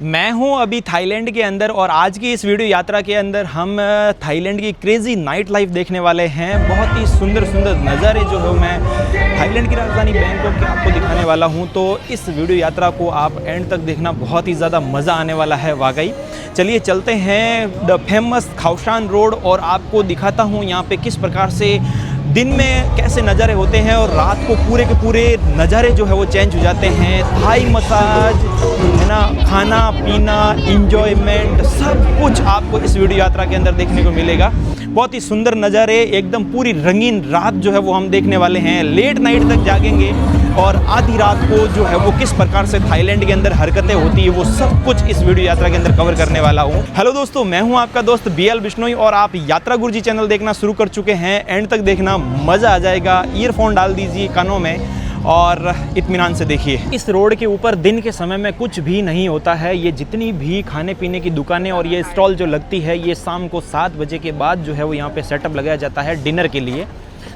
मैं हूं अभी थाईलैंड के अंदर और आज की इस वीडियो यात्रा के अंदर हम थाईलैंड की क्रेज़ी नाइट लाइफ देखने वाले हैं। बहुत ही सुंदर सुंदर नज़ारे जो है मैं थाईलैंड की राजधानी बैंकॉक के आपको दिखाने वाला हूं। तो इस वीडियो यात्रा को आप एंड तक देखना, बहुत ही ज़्यादा मज़ा आने वाला है वाकई। चलिए चलते हैं द फेमस खाओ शान रोड और आपको दिखाता हूँ यहाँ पे किस प्रकार से दिन में कैसे नज़ारे होते हैं और रात को पूरे के पूरे नज़ारे जो है वो चेंज हो जाते हैं। थाई मसाज है ना, खाना पीना, इंजॉयमेंट, सब कुछ आपको इस वीडियो यात्रा के अंदर देखने को मिलेगा। बहुत ही सुंदर नज़ारे, एकदम पूरी रंगीन रात जो है वो हम देखने वाले हैं। लेट नाइट तक जागेंगे और आधी रात को जो है वो किस प्रकार से थाईलैंड के अंदर हरकतें होती है वो सब कुछ इस वीडियो यात्रा के अंदर कवर करने वाला हूँ। हेलो दोस्तों, मैं हूँ आपका दोस्त BL बिश्नोई और आप यात्रा गुरुजी चैनल देखना शुरू कर चुके हैं। एंड तक देखना, मज़ा आ जाएगा। ईयरफोन डाल दीजिए कानों में और इत्मीनान से देखिए। इस रोड के ऊपर दिन के समय में कुछ भी नहीं होता है। ये जितनी भी खाने पीने की दुकानें और ये स्टॉल जो लगती है, ये शाम को 7 बजे के बाद जो है वो यहाँ पे सेटअप लगाया जाता है डिनर के लिए।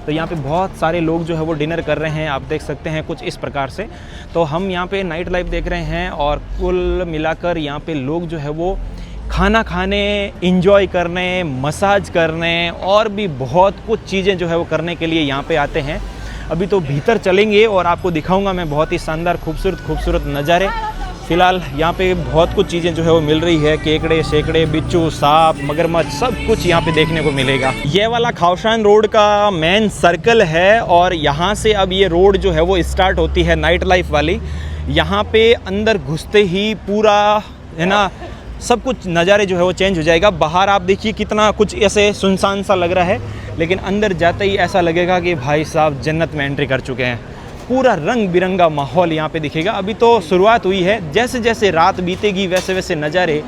तो यहाँ पे बहुत सारे लोग जो है वो डिनर कर रहे हैं, आप देख सकते हैं कुछ इस प्रकार से। तो हम यहाँ पे नाइट लाइफ देख रहे हैं और कुल मिलाकर यहाँ पे लोग जो है वो खाना खाने, इंजॉय करने, मसाज करने और भी बहुत कुछ चीज़ें जो है वो करने के लिए यहाँ पे आते हैं। अभी तो भीतर चलेंगे और आपको दिखाऊंगा मैं बहुत ही शानदार खूबसूरत नज़ारे। फ़िलहाल यहाँ पे बहुत कुछ चीज़ें जो है वो मिल रही है। केकड़े, सेकड़े, बिच्छू, सांप, मगरमच्छ, सब कुछ यहाँ पे देखने को मिलेगा। ये वाला खाओ शान रोड का मेन सर्कल है और यहाँ से अब ये रोड जो है वो स्टार्ट होती है नाइट लाइफ वाली। यहाँ पे अंदर घुसते ही पूरा है ना, सब कुछ नज़ारे जो है वो चेंज हो जाएगा। बाहर आप देखिए कितना कुछ ऐसे सुनसान सा लग रहा है, लेकिन अंदर जाते ही ऐसा लगेगा कि भाई साहब जन्नत में एंट्री कर चुके हैं। पूरा रंग बिरंगा माहौल यहाँ पे दिखेगा। अभी तो शुरुआत हुई है, जैसे जैसे रात बीतेगी वैसे वैसे नज़ारे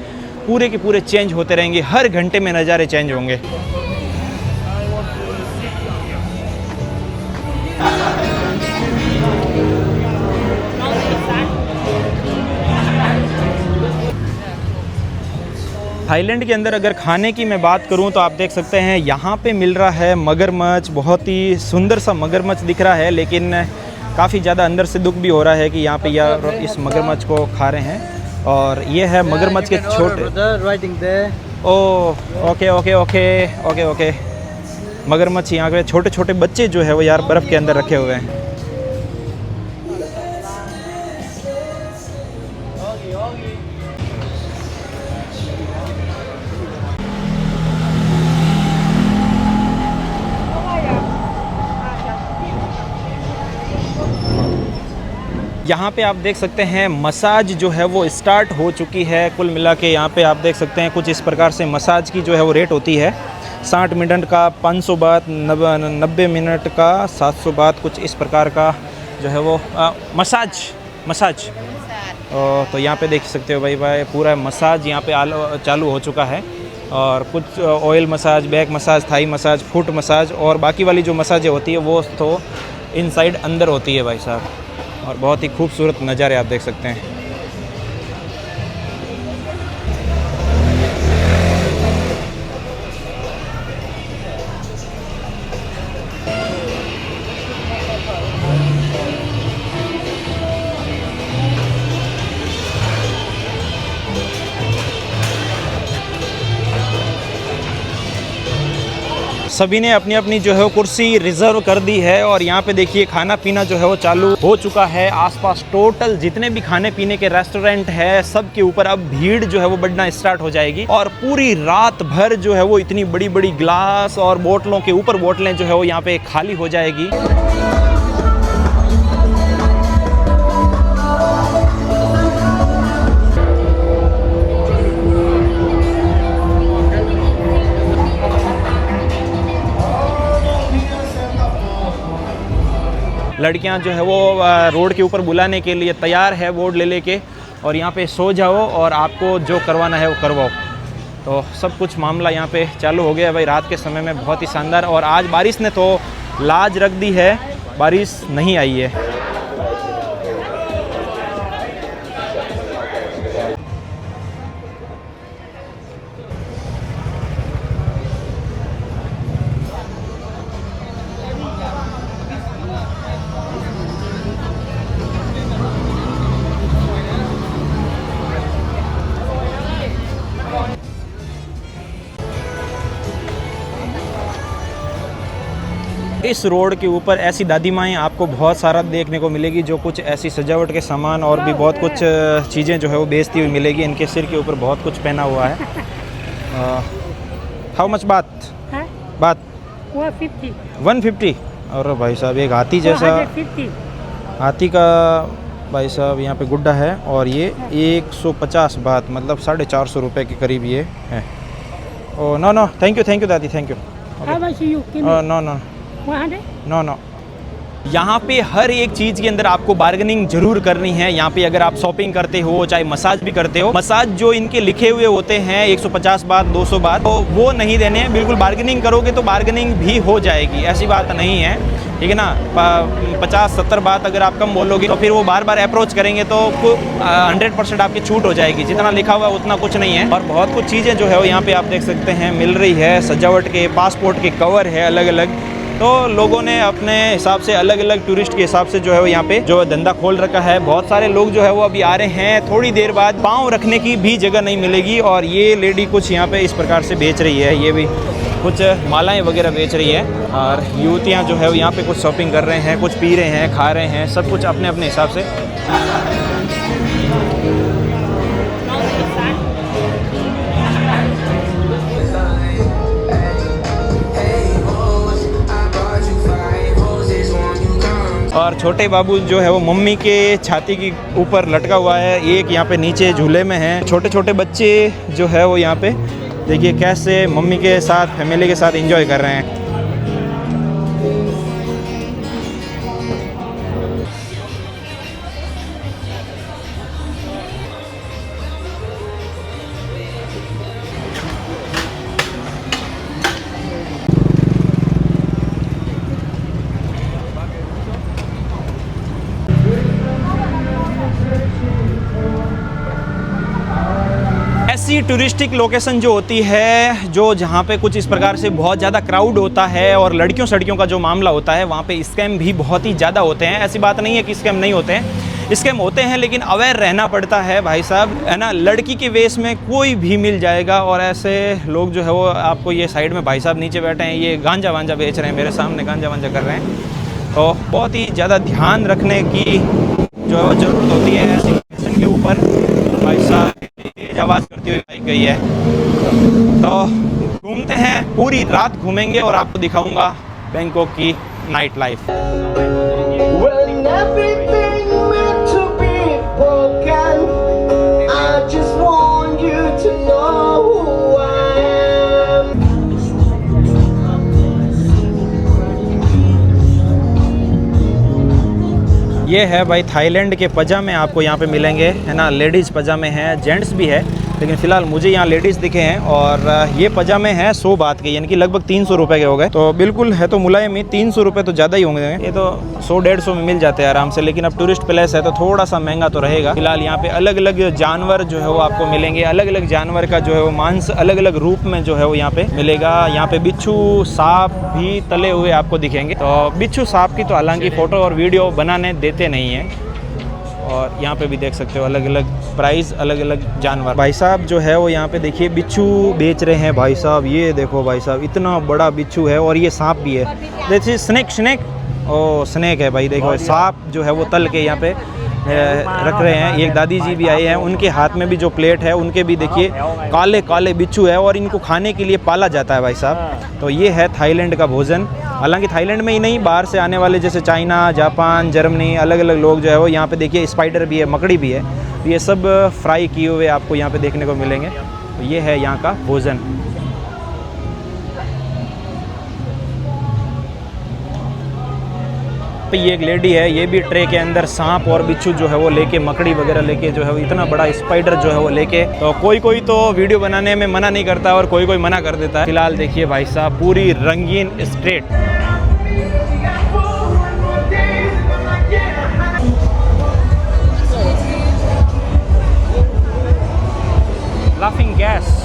पूरे के पूरे चेंज होते रहेंगे। हर घंटे में नज़ारे चेंज होंगे। थाईलैंड के अंदर अगर खाने की मैं बात करूं तो आप देख सकते हैं यहाँ पे मिल रहा है मगरमच्छ। बहुत ही सुंदर सा मगरमच्छ दिख रहा है, लेकिन काफ़ी ज़्यादा अंदर से दुख भी हो रहा है कि यहाँ पे यार इस मगरमच्छ को खा रहे हैं। और ये है मगरमच्छ के छोटे। Oh okay okay okay okay okay. मगरमच्छ यहाँ पे छोटे छोटे बच्चे जो है वो यार बर्फ़ के अंदर रखे हुए हैं। यहाँ पे आप देख सकते हैं मसाज जो है वो स्टार्ट हो चुकी है। कुल मिला के यहाँ पे आप देख सकते हैं कुछ इस प्रकार से मसाज की जो है वो रेट होती है। 60 मिनट का 500 बात, 90 मिनट का 700 बात, कुछ इस प्रकार का जो है वो मसाज। तो यहाँ पे देख सकते हो भाई पूरा मसाज यहाँ पे चालू हो चुका है। और कुछ oil massage, back massage, Thai massage, foot massage और बाकी वाली जो मसाजें होती है वो तो इनसाइड अंदर होती है भाई साहब। और बहुत ही खूबसूरत नज़ारे आप देख सकते हैं। सभी ने अपनी अपनी जो है वो कुर्सी रिजर्व कर दी है और यहाँ पे देखिए खाना पीना जो है वो चालू हो चुका है। आसपास टोटल जितने भी खाने पीने के रेस्टोरेंट है सब के ऊपर अब भीड़ जो है वो बढ़ना स्टार्ट हो जाएगी और पूरी रात भर जो है वो इतनी बड़ी बड़ी ग्लास और बोतलों के ऊपर बोतलें जो है वो यहाँ पे खाली हो जाएगी। लड़कियां जो है वो रोड के ऊपर बुलाने के लिए तैयार है बोर्ड ले लेके, और यहाँ पे सो जाओ और आपको जो करवाना है वो करवाओ। तो सब कुछ मामला यहाँ पे चालू हो गया है भाई रात के समय में। बहुत ही शानदार। और आज बारिश ने तो लाज रख दी है, बारिश नहीं आई है। इस रोड के ऊपर ऐसी दादी माएँ आपको बहुत सारा देखने को मिलेगी, जो कुछ ऐसी सजावट के सामान और भी बहुत कुछ चीज़ें जो है वो बेचती हुई मिलेगी। इनके सिर के ऊपर बहुत कुछ पहना हुआ है। हाउ मच बात? बात 150। और भाई साहब एक हाथी जैसा, हाथी का भाई साहब यहाँ पे गुड्डा है, और ये 150 बात, मतलब 450 रुपये के करीब ये है। Oh no no, thank you दादी, thank you. No no no. यहाँ पे हर एक चीज़ के अंदर आपको बार्गेनिंग जरूर करनी है। यहाँ पे अगर आप शॉपिंग करते हो, चाहे मसाज भी करते हो, मसाज जो इनके लिखे हुए होते हैं 150 बात 200 बात, तो वो नहीं देने हैं। बिल्कुल बार्गेनिंग करोगे तो बार्गेनिंग भी हो जाएगी, ऐसी बात नहीं है, ठीक है ना। 50-70 बात अगर आप कम बोलोगे तो फिर वो बार बार अप्रोच करेंगे, तो 100% आपकी छूट हो जाएगी। जितना लिखा हुआ है उतना कुछ नहीं है। और बहुत कुछ चीज़ें जो है वो यहाँ पे आप देख सकते हैं मिल रही है। सजावट के, पासपोर्ट के कवर है अलग अलग। तो लोगों ने अपने हिसाब से अलग अलग टूरिस्ट के हिसाब से जो है वो यहाँ पे जो धंधा खोल रखा है। बहुत सारे लोग जो है वो अभी आ रहे हैं। थोड़ी देर बाद पाँव रखने की भी जगह नहीं मिलेगी। और ये लेडी कुछ यहाँ पे इस प्रकार से बेच रही है, ये भी कुछ मालाएं वगैरह बेच रही है। और युवतियाँ जो है वो यहाँ पे कुछ शॉपिंग कर रहे हैं, कुछ पी रहे हैं, खा रहे हैं, सब कुछ अपने अपने हिसाब से। और छोटे बाबू जो है वो मम्मी के छाती की ऊपर लटका हुआ है, एक यहाँ पे नीचे झूले में है। छोटे छोटे बच्चे जो है वो यहाँ पे देखिए कैसे मम्मी के साथ, फैमिली के साथ एंजॉय कर रहे हैं। ऐसी टूरिस्टिक लोकेशन जो होती है, जो जहाँ पे कुछ इस प्रकार से बहुत ज़्यादा क्राउड होता है और लड़कियों सड़कियों का जो मामला होता है, वहाँ पे स्कैम भी बहुत ही ज़्यादा होते हैं। ऐसी बात नहीं है कि स्कैम नहीं होते हैं, स्कैम होते हैं, लेकिन अवेयर रहना पड़ता है भाई साहब, है ना। लड़की के वेश में कोई भी मिल जाएगा। और ऐसे लोग जो है वो आपको, ये साइड में भाई साहब नीचे बैठे हैं, ये गांजा वांजा बेच रहे हैं, मेरे सामने गांजा वांजा कर रहे हैं। तो बहुत ही ज़्यादा ध्यान रखने की जो ज़रूरत होती है ऐसी लोकेशन के ऊपर। भाई साहब आवाज़ करती हुई बाइक गई है। तो घूमते हैं, पूरी रात घूमेंगे और आपको दिखाऊंगा बैंकॉक की नाइट लाइफ। ये है भाई थाईलैंड के पजामे आपको यहाँ पे मिलेंगे, है ना। लेडीज़ पजामे हैं, जेंट्स भी है, लेकिन फ़िलहाल मुझे यहाँ लेडीज़ दिखे हैं। और ये पजामे हैं 100 बात के, यानी कि लगभग 300 रुपये के हो गए। तो बिल्कुल है तो मुलायम ही, 300 रुपये तो ज़्यादा ही होंगे। ये तो 100-150 में मिल जाते हैं आराम से, लेकिन अब टूरिस्ट प्लेस है तो थोड़ा सा महंगा तो रहेगा। फिलहाल यहाँ पे अलग अलग जानवर जो है वो आपको मिलेंगे। अलग अलग जानवर का जो है वो मांस अलग अलग रूप में जो है वो यहाँ पे मिलेगा। यहाँ पे बिच्छू, सांप भी तले हुए आपको दिखेंगे। तो बिच्छू सांप की तो हालांकि फ़ोटो और वीडियो बनाने देते नहीं हैं। और यहाँ पे भी देख सकते हो अलग अलग प्राइस, अलग अलग जानवर। भाई साहब जो है वो यहाँ पे देखिए बिच्छू बेच रहे हैं भाई साहब। ये देखो भाई साहब, इतना बड़ा बिच्छू है, और ये सांप भी है। देखिए स्नेक ओ स्नेक है भाई, देखो सांप जो है वो तल के यहाँ पे रख रहे हैं। एक दादी जी भी आए हैं, उनके हाथ में भी जो प्लेट है, उनके भी देखिए काले काले बिच्छू है, और इनको खाने के लिए पाला जाता है भाई साहब। तो ये है थाईलैंड का भोजन। हालांकि थाईलैंड में ही नहीं, बाहर से आने वाले जैसे चाइना, जापान, जर्मनी, अलग अलग लोग जो है वो यहाँ पे देखिए स्पाइडर भी है, मकड़ी भी है, तो ये सब फ्राई किए हुए आपको यहाँ पे देखने को मिलेंगे। तो ये है यहाँ का भोजन। पे ये एक लेडी है, ये भी ट्रे के अंदर सांप और बिच्छू जो है वो लेके, मकड़ी वगैरह लेके जो है वो, इतना बड़ा स्पाइडर जो है वो लेके। तो कोई तो वीडियो बनाने में मना नहीं करता और कोई मना कर देता है। फिलहाल देखिए भाई साहब पूरी रंगीन स्ट्रीट, लाफिंग गैस।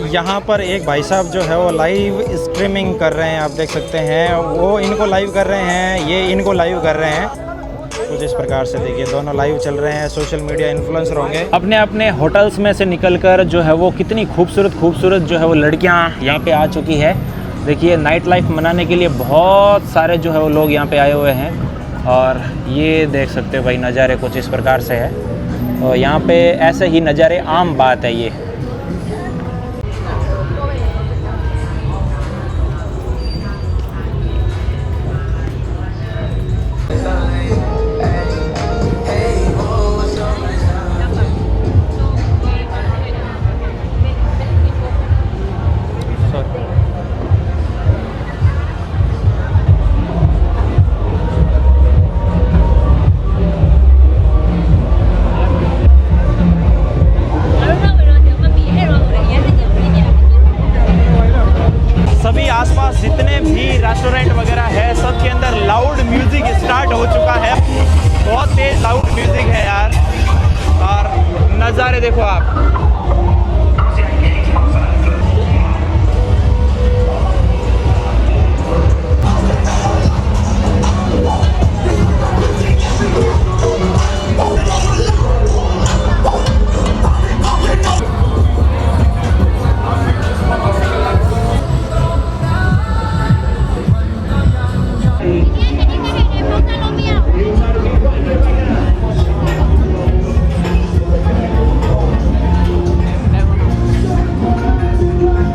यहाँ पर एक भाई साहब जो है वो लाइव स्ट्रीमिंग कर रहे हैं, आप देख सकते हैं। वो इनको लाइव कर रहे हैं, ये इनको लाइव कर रहे हैं। कुछ इस प्रकार से देखिए, दोनों लाइव चल रहे हैं, सोशल मीडिया इन्फ्लुएंसर होंगे। अपने अपने होटल्स में से निकलकर जो है वो कितनी खूबसूरत जो है वो लड़कियाँ यहाँ पे आ चुकी है। देखिए नाइट लाइफ मनाने के लिए बहुत सारे जो है वो लोग यहाँ पे आए हुए हैं। और ये देख सकते हो भाई, नज़ारे कुछ इस प्रकार से है। और यहाँ पे ऐसे ही नज़ारे आम बात है ये। सभी आसपास जितने भी रेस्टोरेंट वगैरह है, सब के अंदर लाउड म्यूज़िक स्टार्ट हो चुका है। बहुत तेज़ लाउड म्यूज़िक है यार। और नज़ारे देखो आप।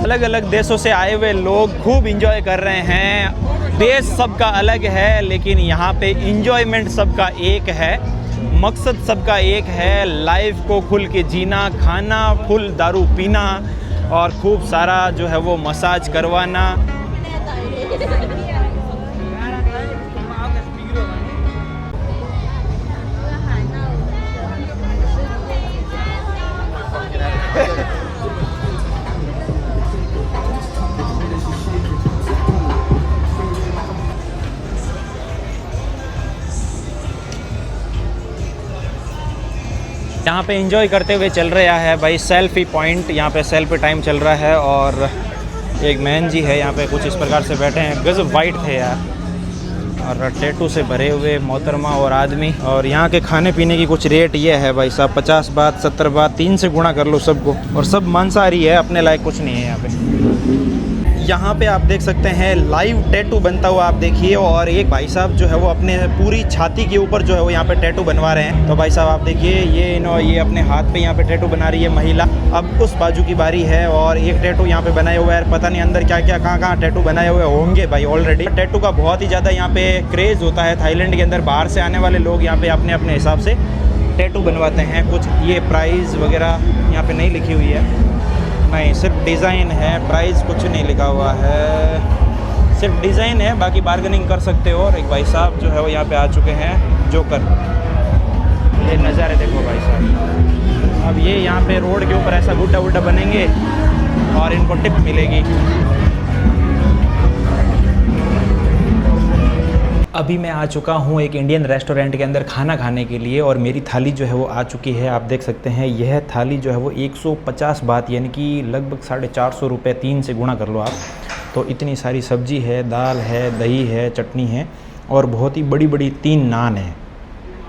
अलग अलग देशों से आए हुए लोग खूब इंजॉय कर रहे हैं। देश सबका अलग है, लेकिन यहाँ पे इंजॉयमेंट सबका एक है, मकसद सबका एक है। लाइफ को खुल के जीना, खाना फुल, दारू पीना और खूब सारा जो है वो मसाज करवाना। यहाँ पे एंजॉय करते हुए चल रहा है भाई सेल्फी पॉइंट। यहाँ पे सेल्फी टाइम चल रहा है और एक मैन जी है यहाँ पे कुछ इस प्रकार से बैठे हैं। गजब वाइट थे यार, और टैटू से भरे हुए मोहतरमा और आदमी। और यहाँ के खाने पीने की कुछ रेट ये है भाई साहब, 50 बात 70 बात, 3 से गुणा कर लो सबको। और सब मांसाहारी है, अपने लायक कुछ नहीं है यहाँ पे। यहाँ पे आप देख सकते हैं लाइव टैटू बनता हुआ आप देखिए। और एक भाई साहब जो है वो अपने पूरी छाती के ऊपर जो है वो यहाँ पे टैटू बनवा रहे हैं। तो भाई साहब आप देखिए, ये अपने हाथ पे यहाँ पे टैटू बना रही है महिला। अब उस बाजू की बारी है और एक टैटू यहाँ पे बनाए हुआ है। पता नहीं अंदर क्या क्या कहाँ टैटू बनाए हुए होंगे भाई। ऑलरेडी टैटू का बहुत ही ज़्यादा यहाँ पे क्रेज़ होता है थाईलैंड के अंदर। बाहर से आने वाले लोग यहाँ पे अपने अपने हिसाब से टैटू बनवाते हैं। कुछ ये प्राइस वगैरह यहाँ पे नहीं लिखी हुई है, नहीं सिर्फ डिज़ाइन है, प्राइस कुछ नहीं लिखा हुआ है, सिर्फ डिज़ाइन है। बाकी बार्गेनिंग कर सकते हो। और एक भाई साहब जो है वो यहाँ पे आ चुके हैं, जोकर। ये नज़ारे देखो भाई साहब। अब ये यहाँ पे रोड के ऊपर ऐसा गुड्डा वुड्डा बनेंगे और इनको टिप मिलेगी। अभी मैं आ चुका हूँ एक इंडियन रेस्टोरेंट के अंदर खाना खाने के लिए और मेरी थाली जो है वो आ चुकी है। आप देख सकते हैं यह थाली जो है वो 150 बात, यानी कि लगभग 450 रुपये, 3 से गुणा कर लो आप। तो इतनी सारी सब्जी है, दाल है, दही है, चटनी है और बहुत ही बड़ी बड़ी 3 नान है।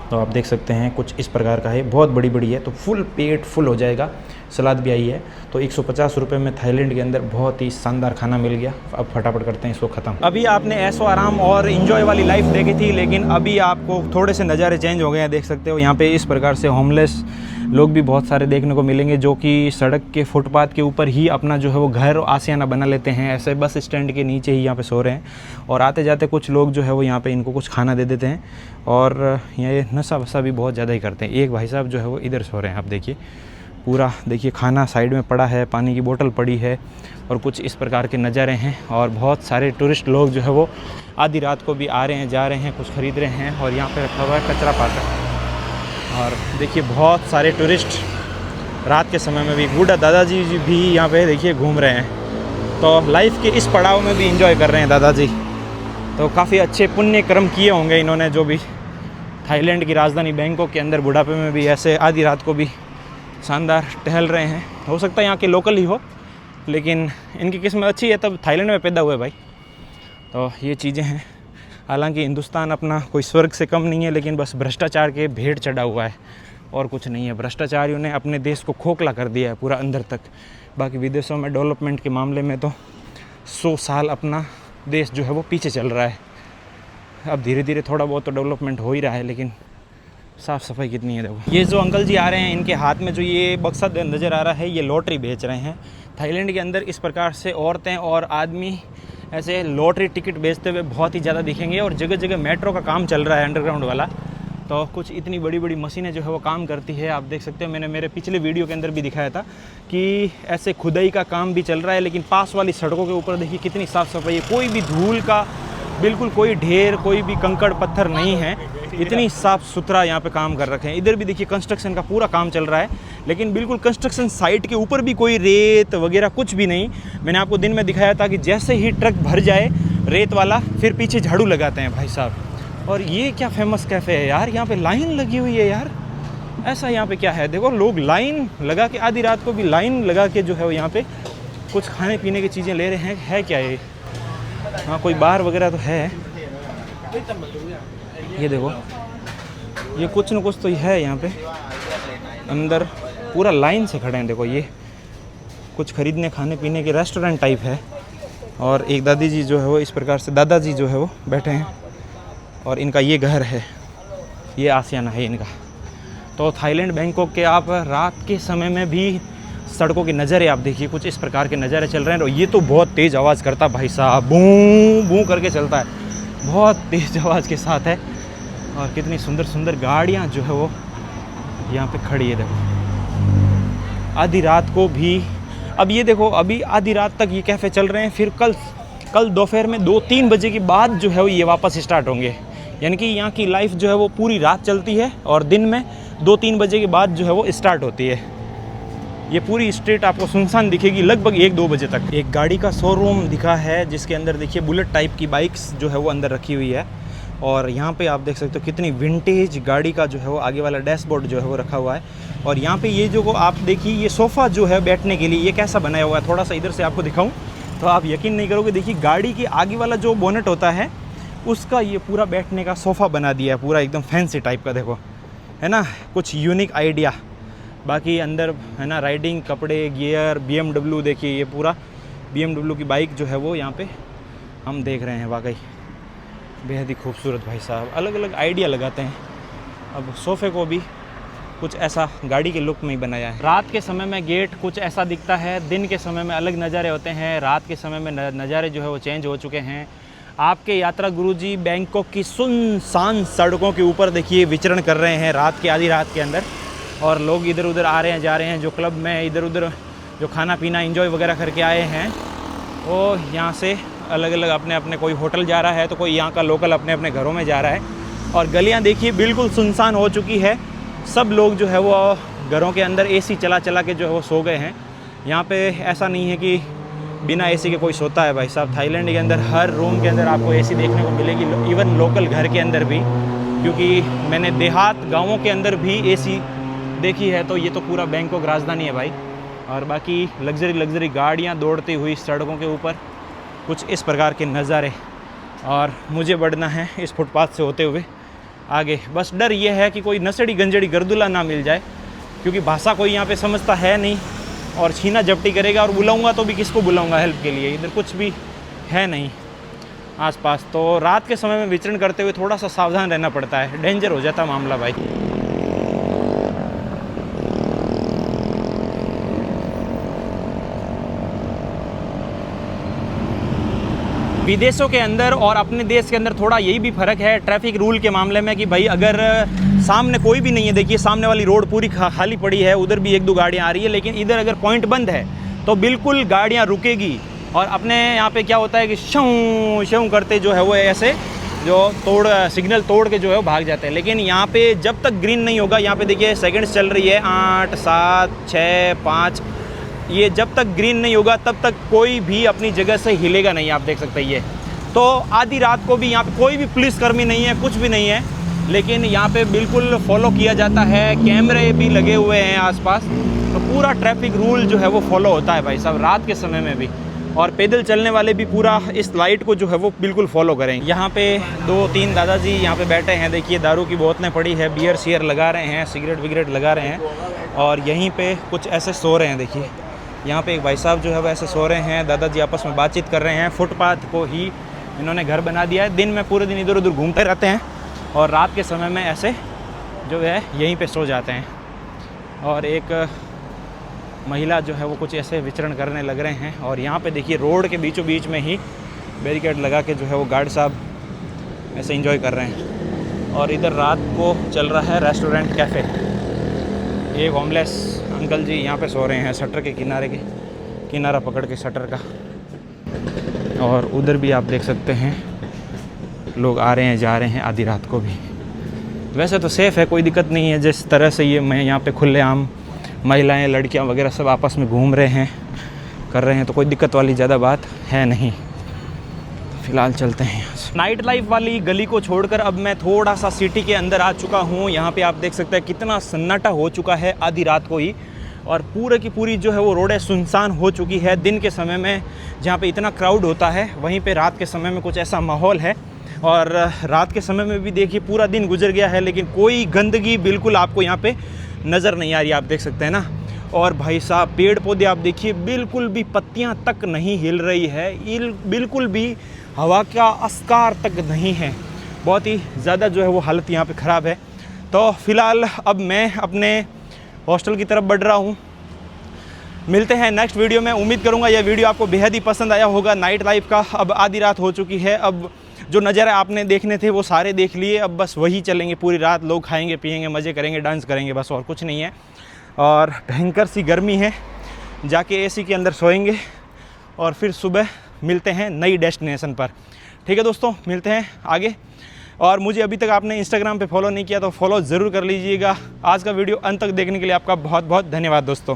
तो आप देख सकते हैं कुछ इस प्रकार का है, बहुत बड़ी बड़ी है। तो फुल पेट फुल हो जाएगा। सलाद भी आई है। तो 150 रुपये में थाईलैंड के अंदर बहुत ही शानदार खाना मिल गया। अब फटाफट करते हैं इसको ख़त्म। अभी आपने ऐशो आराम और इन्जॉय वाली लाइफ देखी थी, लेकिन अभी आपको थोड़े से नज़ारे चेंज हो गए हैं। देख सकते हो यहाँ पे इस प्रकार से होमलेस लोग भी बहुत सारे देखने को मिलेंगे, जो कि सड़क के फुटपाथ के ऊपर ही अपना जो है वो घर आशियाना बना लेते हैं। ऐसे बस स्टैंड के नीचे ही यहाँ पे सो रहे हैं और आते जाते कुछ लोग जो है वो यहाँ पे इनको कुछ खाना दे देते हैं। और ये नशा वशा भी बहुत ज़्यादा ही करते हैं। एक भाई साहब जो है वो इधर सो रहे हैं, आप देखिए पूरा देखिए, खाना साइड में पड़ा है, पानी की बोतल पड़ी है और कुछ इस प्रकार के नज़ारे हैं। और बहुत सारे टूरिस्ट लोग जो है वो आधी रात को भी आ रहे हैं, जा रहे हैं, कुछ ख़रीद रहे हैं। और यहाँ पे रखा हुआ है कचरा पात्र। और देखिए बहुत सारे टूरिस्ट रात के समय में भी, बूढ़ा दादाजी भी यहाँ पे देखिए घूम रहे हैं। तो लाइफ के इस पड़ाव में भी इंजॉय कर रहे हैं दादाजी। तो काफ़ी अच्छे पुण्य कर्म किए होंगे इन्होंने, जो भी थाईलैंड की राजधानी बैंकॉक के अंदर बुढ़ापे में भी ऐसे आधी रात को भी शानदार टहल रहे हैं। हो सकता है यहाँ के लोकल ही हो, लेकिन इनकी किस्मत अच्छी है, तब थाईलैंड में पैदा हुए भाई। तो ये चीज़ें हैं। हालांकि हिंदुस्तान अपना कोई स्वर्ग से कम नहीं है, लेकिन बस भ्रष्टाचार के भेंट चढ़ा हुआ है और कुछ नहीं है। भ्रष्टाचारियों ने अपने देश को खोखला कर दिया है पूरा अंदर तक। बाकी विदेशों में डेवलपमेंट के मामले में तो 100 साल अपना देश जो है वो पीछे चल रहा है। अब धीरे धीरे थोड़ा बहुत तो डेवलपमेंट हो ही रहा है, लेकिन साफ़ सफाई कितनी है देखो। ये जो अंकल जी आ रहे हैं, इनके हाथ में जो ये बक्सा नज़र आ रहा है, ये लॉटरी बेच रहे हैं। थाईलैंड के अंदर इस प्रकार से औरतें और आदमी ऐसे लॉटरी टिकट बेचते हुए बहुत ही ज़्यादा दिखेंगे। और जगह जगह मेट्रो का काम चल रहा है अंडरग्राउंड वाला, तो कुछ इतनी बड़ी बड़ी मशीनें जो है वो काम करती है। आप देख सकते हो, मैंने मेरे पिछले वीडियो के अंदर भी दिखाया था कि ऐसे खुदाई का काम भी चल रहा है। लेकिन पास वाली सड़कों के ऊपर देखिए कितनी साफ़ सफाई है, कोई भी धूल का बिल्कुल कोई ढेर, कोई भी कंकड़ पत्थर नहीं है। इतनी साफ़ सुथरा यहाँ पे काम कर रखे हैं। इधर भी देखिए कंस्ट्रक्शन का पूरा काम चल रहा है, लेकिन बिल्कुल कंस्ट्रक्शन साइट के ऊपर भी कोई रेत वगैरह कुछ भी नहीं। मैंने आपको दिन में दिखाया था कि जैसे ही ट्रक भर जाए रेत वाला, फिर पीछे झाड़ू लगाते हैं भाई साहब। और ये क्या फेमस कैफ़े है यार, यहाँ पे लाइन लगी हुई है यार। ऐसा यहाँ पे क्या है, देखो लोग लाइन लगा के, आधी रात को भी लाइन लगा के जो है वो यहाँ पे कुछ खाने पीने की चीज़ें ले रहे हैं। है क्या ये? हाँ, कोई बार वगैरह तो है। ये देखो, ये कुछ न कुछ तो है यहाँ पे अंदर, पूरा लाइन से खड़े हैं। देखो ये कुछ खरीदने खाने पीने के रेस्टोरेंट टाइप है। और एक दादी जी जो है वो इस प्रकार से, दादाजी जो है वो बैठे हैं, और इनका ये घर है, ये आसियाना है इनका। तो थाईलैंड बैंकॉक के आप रात के समय में भी सड़कों के नज़ारे आप देखिए, कुछ इस प्रकार के नज़ारे चल रहे हैं। और ये तो बहुत तेज़ आवाज़ करता है भाई साहब, बूं बूं करके चलता है, बहुत तेज़ आवाज़ के साथ है। और कितनी सुंदर सुंदर गाड़ियाँ जो है वो यहाँ पे खड़ी है। देखो आधी रात को भी, अब ये देखो अभी आधी रात तक ये कैफ़े चल रहे हैं, फिर कल दोपहर में 2-3 बजे के बाद जो है वो ये वापस स्टार्ट होंगे। यानी कि यहाँ की लाइफ जो है वो पूरी रात चलती है और दिन में 2-3 बजे के बाद जो है वो स्टार्ट होती है। ये पूरी स्ट्रीट आपको सुनसान दिखेगी लगभग 1-2 बजे तक। एक गाड़ी का शोरूम दिखा है जिसके अंदर देखिए बुलेट टाइप की बाइक्स जो है वो अंदर रखी हुई है। और यहाँ पे आप देख सकते हो कितनी विंटेज गाड़ी का जो है वो आगे वाला डैशबोर्ड जो है वो रखा हुआ है। और यहाँ पे ये जो आप देखिए, ये सोफ़ा जो है बैठने के लिए, ये कैसा बनाया हुआ है, थोड़ा सा इधर से आपको दिखाऊं तो आप यकीन नहीं करोगे। देखिए गाड़ी के आगे वाला जो बोनेट होता है उसका ये पूरा बैठने का सोफ़ा बना दिया है, पूरा एकदम फैंसी टाइप का। देखो है ना, कुछ यूनिक आइडिया। बाकी अंदर है ना राइडिंग कपड़े, गियर, BMW देखिए, ये पूरा BMW की बाइक जो है वो यहाँ पे हम देख रहे हैं। वाकई बेहद ही खूबसूरत भाई साहब, अलग अलग आइडिया लगाते हैं। अब सोफ़े को भी कुछ ऐसा गाड़ी के लुक में ही बनाया है। रात के समय में गेट कुछ ऐसा दिखता है, दिन के समय में अलग नज़ारे होते हैं, रात के समय में नज़ारे जो है वो चेंज हो चुके हैं। आपके यात्रा गुरुजी बैंकॉक की सुनसान सड़कों के ऊपर देखिए विचरण कर रहे हैं रात की आधी रात के अंदर। और लोग इधर उधर आ रहे हैं जा रहे हैं, जो क्लब में इधर उधर जो खाना पीना एंजॉय वगैरह करके आए हैं वो यहाँ से अलग अलग अपने अपने, कोई होटल जा रहा है तो कोई यहाँ का लोकल अपने अपने घरों में जा रहा है। और गलियाँ देखिए बिल्कुल सुनसान हो चुकी है, सब लोग जो है वो घरों के अंदर AC चला चला के जो है वो सो गए हैं। यहाँ पे ऐसा नहीं है कि बिना AC के कोई सोता है भाई साहब। थाईलैंड के अंदर हर रूम के अंदर आपको AC देखने को मिलेगी, इवन लोकल घर के अंदर भी, क्योंकि मैंने देहात गाँवों के अंदर भी AC देखी है। तो ये तो पूरा बैंकॉक राजधानी है भाई। और बाकी लग्जरी गाड़ियाँ दौड़ती हुई सड़कों के ऊपर, कुछ इस प्रकार के नज़ारे। और मुझे बढ़ना है इस फुटपाथ से होते हुए आगे। बस डर ये है कि कोई नशेड़ी गंजड़ी गर्दुला ना मिल जाए, क्योंकि भाषा कोई यहाँ पे समझता है नहीं और छीना झपटी करेगा। और बुलाऊंगा तो भी किसको बुलाऊंगा हेल्प के लिए, इधर कुछ भी है नहीं आसपास। तो रात के समय में विचरण करते हुए थोड़ा सा सावधान रहना पड़ता है, डेंजर हो जाता मामला भाई। विदेशों के अंदर और अपने देश के अंदर थोड़ा यही भी फ़र्क है ट्रैफिक रूल के मामले में कि भाई अगर सामने कोई भी नहीं है, देखिए सामने वाली रोड पूरी खाली पड़ी है, उधर भी 1-2 गाड़ियाँ आ रही है, लेकिन इधर अगर पॉइंट बंद है तो बिल्कुल गाड़ियाँ रुकेगी। और अपने यहाँ पे क्या होता है कि शूं शूं करते जो है वो ऐसे जो सिग्नल तोड़ के जो है वो भाग जाते हैं। लेकिन यहाँ पे जब तक ग्रीन नहीं होगा, यहाँ पे देखिए सेकंड्स चल रही है 8, 7, 6, 5, ये जब तक ग्रीन नहीं होगा तब तक कोई भी अपनी जगह से हिलेगा नहीं। आप देख सकते हैं ये तो आधी रात को भी यहाँ पे कोई भी पुलिसकर्मी नहीं है, कुछ भी नहीं है, लेकिन यहाँ पे बिल्कुल फॉलो किया जाता है। कैमरे भी लगे हुए हैं आसपास तो पूरा ट्रैफिक रूल जो है वो फॉलो होता है भाई साहब, रात के समय में भी। और पैदल चलने वाले भी पूरा इस लाइट को जो है वो बिल्कुल फॉलो करें। यहाँ पे 2-3 दादाजी यहाँ पे बैठे हैं, देखिए दारू की बोतलें पड़ी है, बियर शेयर लगा रहे हैं, सिगरेट विगरेट लगा रहे हैं। और यहीं पे कुछ ऐसे सो रहे हैं, देखिए यहाँ पे एक भाई साहब जो है वो ऐसे सो रहे हैं, दादाजी आपस में बातचीत कर रहे हैं। फुटपाथ को ही इन्होंने घर बना दिया है। दिन में पूरे दिन इधर उधर घूमते रहते हैं और रात के समय में ऐसे जो है यहीं पे सो जाते हैं। और एक महिला जो है वो कुछ ऐसे विचरण करने लग रहे हैं। और यहाँ पे देखिए रोड के बीचों बीच में ही बैरिकेड लगा के जो है वो गार्ड साहब ऐसे एंजॉय कर रहे हैं। और इधर रात को चल रहा है रेस्टोरेंट कैफ़े। एक होमलेस अंकल जी यहाँ पे सो रहे हैं शटर के किनारा पकड़ के शटर का। और उधर भी आप देख सकते हैं लोग आ रहे हैं जा रहे हैं आधी रात को भी। वैसे तो सेफ़ है, कोई दिक्कत नहीं है। जिस तरह से ये मैं यहाँ पे खुलेआम महिलाएं लड़कियां वगैरह सब आपस में घूम रहे हैं कर रहे हैं, तो कोई दिक्कत वाली ज़्यादा बात है नहीं। फ़िलहाल चलते हैं यहाँ से। नाइट लाइफ वाली गली को छोड़कर अब मैं थोड़ा सा सिटी के अंदर आ चुका हूँ। यहाँ पे आप देख सकते हैं कितना सन्नाटा हो चुका है आधी रात को ही। और पूरे की पूरी जो है वो रोडें सुनसान हो चुकी है। दिन के समय में जहाँ पे इतना क्राउड होता है, वहीं पे रात के समय में कुछ ऐसा माहौल है। और रात के समय में भी देखिए पूरा दिन गुजर गया है, लेकिन कोई गंदगी बिल्कुल आपको यहाँ पे नज़र नहीं आ रही, आप देख सकते हैं ना। और भाई साहब पेड़ पौधे आप देखिए बिल्कुल भी पत्तियाँ तक नहीं हिल रही है, बिल्कुल भी हवा का अस्कार तक नहीं है। बहुत ही ज़्यादा जो है वो हालत यहाँ पे ख़राब है। तो फ़िलहाल अब मैं अपने हॉस्टल की तरफ बढ़ रहा हूँ। मिलते हैं नेक्स्ट वीडियो में। उम्मीद करूँगा यह वीडियो आपको बेहद ही पसंद आया होगा नाइट लाइफ का। अब आधी रात हो चुकी है, अब जो नज़ारे आपने देखने थे वो सारे देख लिए। अब बस वही चलेंगे पूरी रात, लोग खाएंगे पिएंगे मज़े करेंगे डांस करेंगे, बस और कुछ नहीं है। और भयंकर सी गर्मी है, जाके एसी के अंदर सोएंगे और फिर सुबह मिलते हैं नई डेस्टिनेशन पर। ठीक है दोस्तों, मिलते हैं आगे। और मुझे अभी तक आपने इंस्टाग्राम पे फॉलो नहीं किया तो फॉलो ज़रूर कर लीजिएगा। आज का वीडियो अंत तक देखने के लिए आपका बहुत बहुत धन्यवाद दोस्तों।